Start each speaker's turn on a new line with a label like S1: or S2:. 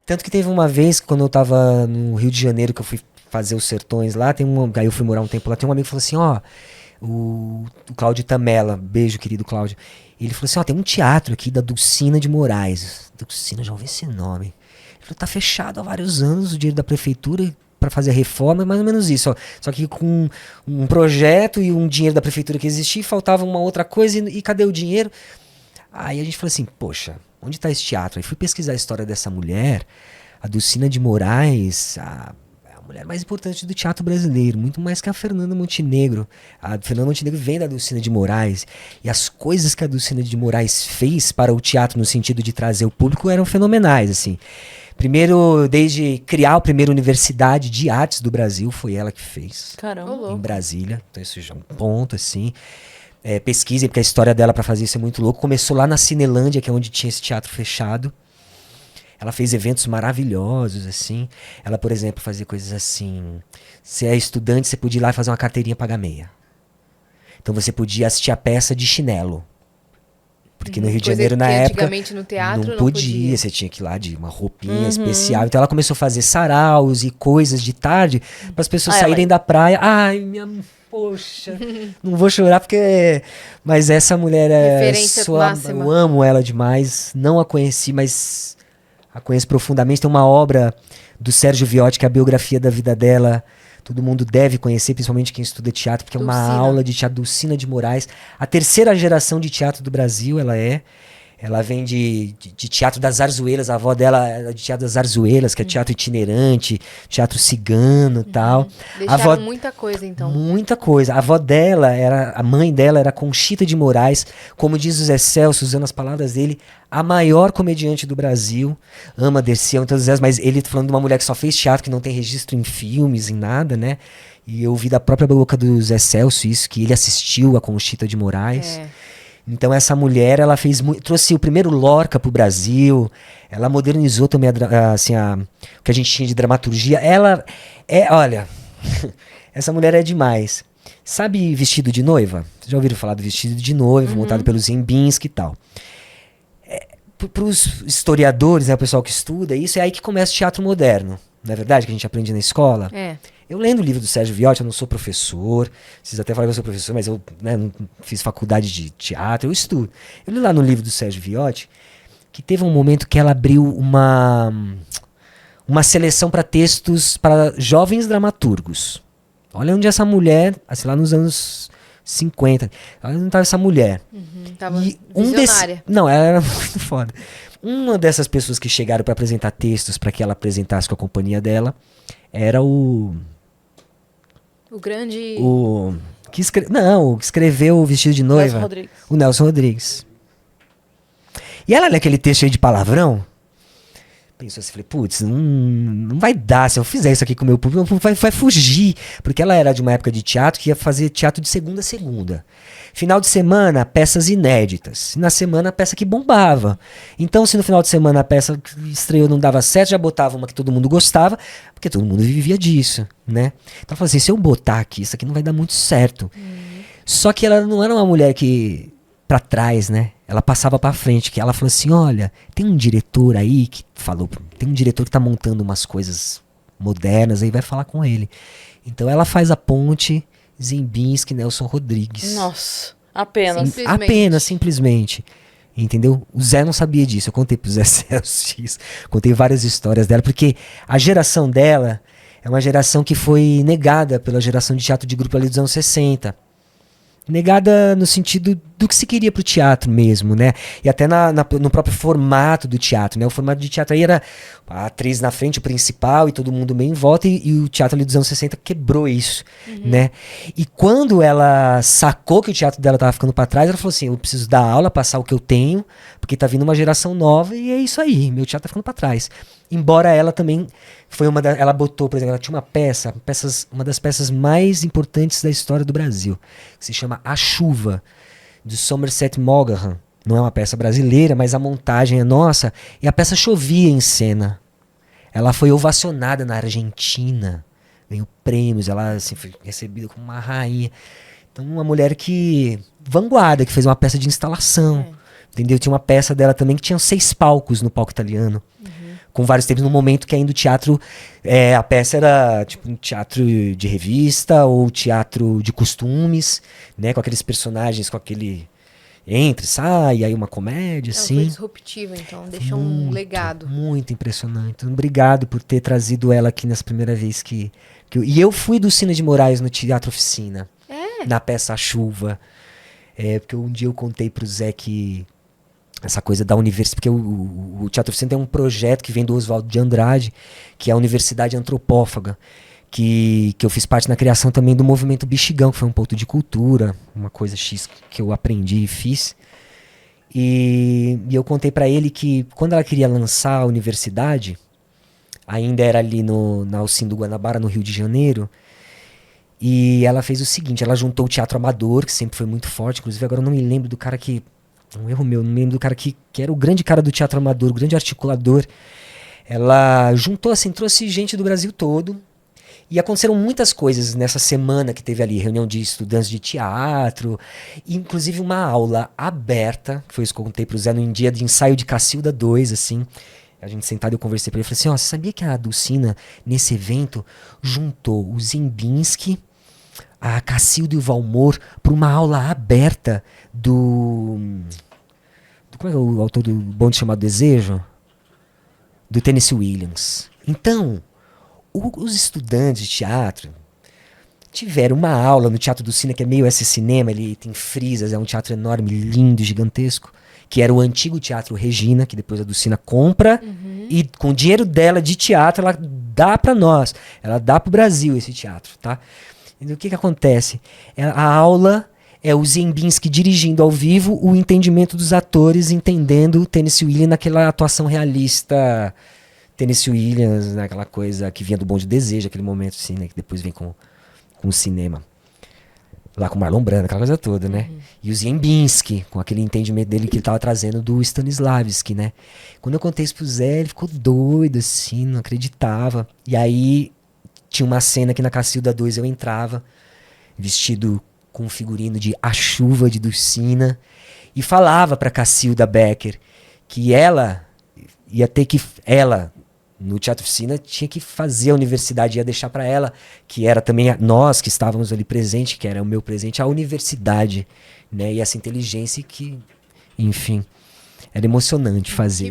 S1: Tanto que teve uma vez, quando eu tava no Rio de Janeiro, que eu fui fazer os Sertões lá, aí eu fui morar um tempo lá, tem um amigo que falou assim, ó, o Cláudio Tamela, beijo, querido Cláudio. Ele falou assim, ó, tem um teatro aqui da Dulcina de Moraes. Dulcina, já ouvi esse nome. Ele falou, tá fechado há vários anos, o dinheiro da prefeitura para fazer a reforma, mais ou menos isso. Ó. Só que com um projeto e um dinheiro da prefeitura que existia, faltava uma outra coisa e cadê o dinheiro? Aí a gente falou assim, poxa, onde tá esse teatro? Aí fui pesquisar a história dessa mulher, a Dulcina de Moraes, a mulher mais importante do teatro brasileiro, muito mais que a Fernanda Montenegro. A Fernanda Montenegro vem da Dulcina de Moraes, e as coisas que a Dulcina de Moraes fez para o teatro no sentido de trazer o público eram fenomenais, assim. Primeiro, desde criar a primeira universidade de artes do Brasil, foi ela que fez.
S2: Caramba.
S1: Em Brasília. Então isso já é um ponto, assim. Pesquisem, porque a história dela para fazer isso é muito louco. Começou lá na Cinelândia, que é onde tinha esse teatro fechado. Ela fez eventos maravilhosos, assim. Ela, por exemplo, fazia coisas assim. Você é estudante, você podia ir lá e fazer uma carteirinha pagar meia. Então você podia assistir a peça de chinelo. Porque no Rio de Janeiro, na época,
S3: antigamente no teatro
S1: não podia. Você tinha que ir lá de uma roupinha especial. Então ela começou a fazer saraus e coisas de tarde para as pessoas saírem da praia. Ai, minha... Poxa, não vou chorar porque... Mas essa mulher eu amo ela demais. Não a conheci, mas a conheço profundamente. Tem uma obra do Sérgio Viotti, que é a biografia da vida dela. Todo mundo deve conhecer, principalmente quem estuda teatro, porque é uma aula de teatro. Dulcina de Moraes. A terceira geração de teatro do Brasil, ela é. Ela vem de teatro das Zarzuelas. A avó dela era de teatro das Zarzuelas, que é teatro itinerante, teatro cigano e tal.
S3: Deixaram muita coisa, então.
S1: Muita coisa. A avó dela, a mãe dela era Conchita de Moraes, como diz o Zé Celso, usando as palavras dele, a maior comediante do Brasil. Ama Dercy, mas ele falando de uma mulher que só fez teatro, que não tem registro em filmes, em nada, né? E eu ouvi da própria boca do Zé Celso isso, que ele assistiu a Conchita de Moraes. Então essa mulher, ela trouxe o primeiro Lorca pro Brasil, ela modernizou também o que a gente tinha de dramaturgia. Ela olha, essa mulher é demais. Sabe Vestido de Noiva? Vocês já ouviram falar do Vestido de Noiva, montado pelo Ziembinski e tal. Para os historiadores, né, o pessoal que estuda isso, é aí que começa o teatro moderno. Não é verdade que a gente aprende na escola? Eu lendo o livro do Sérgio Viotti, eu não sou professor, vocês até falam que eu sou professor, mas eu não fiz faculdade de teatro, eu estudo. Eu li lá no livro do Sérgio Viotti que teve um momento que ela abriu uma seleção para textos para jovens dramaturgos. Olha onde essa mulher, assim, lá nos anos 50, onde estava essa mulher.
S3: Tava visionária.
S1: Não, ela era muito foda. Uma dessas pessoas que chegaram para apresentar textos para que ela apresentasse com a companhia dela era o
S3: grande...
S1: O que escreveu O Vestido de Noiva. O Nelson Rodrigues. E ela lê aquele texto aí de palavrão. Pensou assim, falei, putz, não vai dar, se eu fizer isso aqui com o meu público, vai fugir. Porque ela era de uma época de teatro que ia fazer teatro de segunda a segunda. Final de semana, peças inéditas. Na semana, peça que bombava. Então, se no final de semana a peça que estreou não dava certo, já botava uma que todo mundo gostava, porque todo mundo vivia disso, né? Então, eu falei assim, se eu botar aqui, isso aqui não vai dar muito certo. Só que ela não era uma mulher que... pra trás, né? Ela passava pra frente, que ela falou assim, olha, tem um diretor aí que falou, tem um diretor que tá montando umas coisas modernas, aí vai falar com ele. Então ela faz a ponte Ziembinski, Nelson Rodrigues.
S2: Nossa, apenas.
S1: Simplesmente. Entendeu? O Zé não sabia disso, eu contei pro Zé Celso isso, contei várias histórias dela, porque a geração dela é uma geração que foi negada pela geração de teatro de grupo ali dos anos 60. Negada no sentido do que se queria pro teatro mesmo, né? E até no próprio formato do teatro, né? O formato de teatro aí era a atriz na frente, o principal, e todo mundo meio em volta, e o teatro ali dos anos 60 quebrou isso, né? E quando ela sacou que o teatro dela tava ficando pra trás, ela falou assim, eu preciso dar aula, passar o que eu tenho, porque tá vindo uma geração nova, e é isso aí, meu teatro tá ficando pra trás. Embora ela também foi ela botou, por exemplo, ela tinha uma das peças mais importantes da história do Brasil, que se chama A Chuva, de Somerset Maugham. Não é uma peça brasileira, mas a montagem é nossa, e a peça chovia em cena. Ela foi ovacionada na Argentina, ganhou prêmios, ela assim, foi recebida como uma rainha. Então, uma mulher vanguarda, que fez uma peça de instalação, entendeu? Tinha uma peça dela também que tinha 6 palcos no palco italiano, com vários tempos, no momento que ainda o teatro, a peça era tipo um teatro de revista ou teatro de costumes, né, com aqueles personagens, com aquele entra, sai, aí uma comédia, assim.
S3: Foi disruptiva, então, deixou um legado.
S1: Muito impressionante. Então, obrigado por ter trazido ela aqui nessa primeira vez E eu fui do Cine de Moraes no Teatro Oficina, na peça A Chuva. Porque um dia eu contei pro Zé que essa coisa da universidade, porque o Teatro Oficina tem um projeto que vem do Oswaldo de Andrade, que é a Universidade Antropófaga, que eu fiz parte na criação também do movimento Bexigão, que foi um ponto de cultura, uma coisa X que eu aprendi e fiz. E eu contei pra ele que quando ela queria lançar a universidade, ainda era ali na Alcindo do Guanabara, no Rio de Janeiro, e ela fez o seguinte, ela juntou o teatro amador, que sempre foi muito forte, inclusive agora eu não me lembro do cara que... Um erro meu, não me lembro do cara que era o grande cara do teatro amador, o grande articulador. Ela juntou assim, trouxe gente do Brasil todo. E aconteceram muitas coisas nessa semana que teve ali, reunião de estudantes de teatro, inclusive uma aula aberta, que foi isso que eu contei pro Zé, num dia de ensaio de Cacilda 2, assim. A gente sentado, eu conversei pra ele, falei assim, ó, você sabia que a Dulcina, nesse evento, juntou o Ziembinski, a Cacilda e o Valmor para uma aula aberta como é o autor do Bonde Chamado Desejo? Do Tennessee Williams. Então, os estudantes de teatro tiveram uma aula no Teatro do Cine, que é meio esse cinema, ele tem frisas, é um teatro enorme, lindo, gigantesco, que era o antigo Teatro Regina, que depois a Dulcina compra, e com o dinheiro dela de teatro, ela dá para nós, ela dá para o Brasil esse teatro, tá? E o que acontece? A aula é o Ziembinski dirigindo ao vivo, o entendimento dos atores entendendo o Tennessee Williams naquela atuação realista, Tennessee Williams, né, aquela coisa que vinha do Bonde de Desejo, aquele momento assim, né, que depois vem com o cinema. Lá com o Marlon Brando, aquela coisa toda, né? E o Ziembinski, com aquele entendimento dele que ele tava trazendo do Stanislavski, né? Quando eu contei isso pro Zé, ele ficou doido, assim, não acreditava. E aí, tinha uma cena que na Cacilda 2 eu entrava, vestido com um figurino de A Chuva, de Dulcina, e falava pra Cacilda Becker que ela ia ter que... Ela, no Teatro Oficina, tinha que fazer a universidade, ia deixar pra ela, que era também nós que estávamos ali presente, que era o meu presente, a universidade, né? E essa inteligência que, enfim, era emocionante fazer.